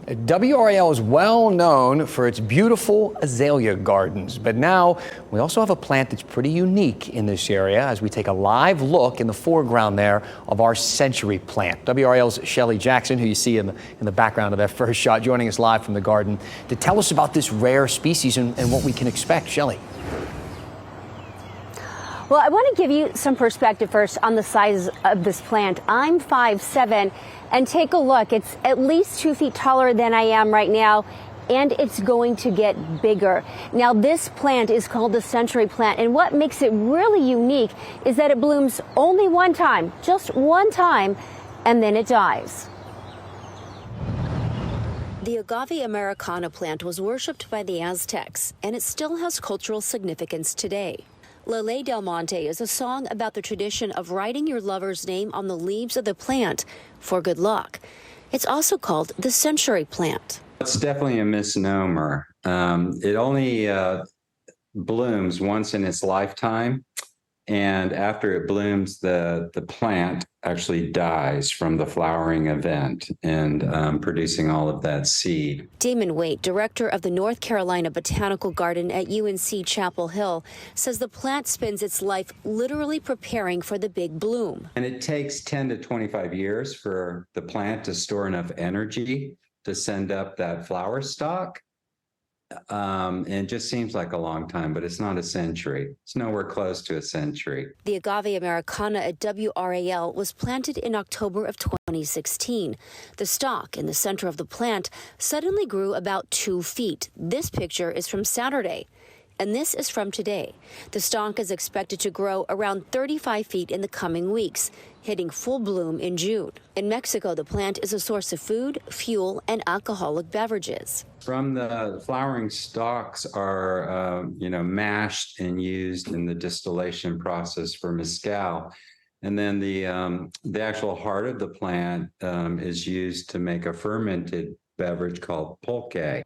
WRAL is well known for its beautiful azalea gardens, but now we also have a plant that's pretty unique in this area as we take a live look in the foreground there of our century plant. WRAL's Shelley Jackson, who you see in the background of that first shot, joining us live from the garden to tell us about this rare species and what we can expect. Shelley. Well, I want to give you some perspective first on the size of this plant. I'm 5'7", and take a look. It's at least 2 feet taller than I am right now, and it's going to get bigger. Now, this plant is called the century plant, and what makes it really unique is that it blooms only one time, just one time, and then it dies. The agave americana plant was worshipped by the Aztecs, and it still has cultural significance today. La Ley del Monte is a song about the tradition of writing your lover's name on the leaves of the plant for good luck. It's also called the century plant. It's definitely a misnomer. It only blooms once in its lifetime, and after it blooms, the plant actually dies from the flowering event and producing all of that seed. Damon Waite, director of the North Carolina Botanical Garden at UNC Chapel Hill, says the plant spends its life literally preparing for the big bloom. And it takes 10 to 25 years for the plant to store enough energy to send up that flower stalk. And it just seems like a long time, but it's not a century. It's nowhere close to a century. The agave americana at WRAL was planted in October of 2016. The stalk in the center of the plant suddenly grew about 2 feet. This picture is from Saturday, and this is from today. The stalk is expected to grow around 35 feet in the coming weeks, hitting full bloom in June. In Mexico, the plant is a source of food, fuel, and alcoholic beverages. From the flowering stalks are, mashed and used in the distillation process for mezcal. And then the actual heart of the plant is used to make a fermented beverage called pulque.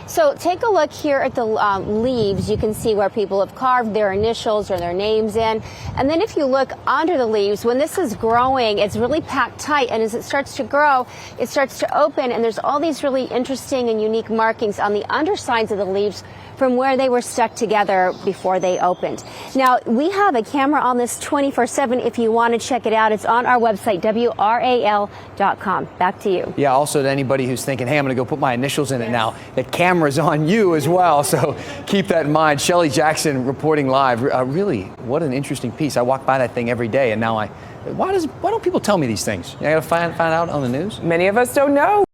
So take a look here at the leaves. You can see where people have carved their initials or their names in. And then if you look under the leaves, when this is growing, it's really packed tight. And as it starts to grow, it starts to open. And there's all these really interesting and unique markings on the undersides of the leaves from where they were stuck together before they opened. Now, we have a camera on this 24/7 if you want to check it out. It's on our website, WRAL.com. Back to you. Yeah, also to anybody who's thinking, hey, I'm going to go put my initials in it now, that camera's on you as well, so keep that in mind. Shelley Jackson reporting live. Really, what an interesting piece. I walk by that thing every day, and now why don't people tell me these things? I got to find out on the news? Many of us don't know.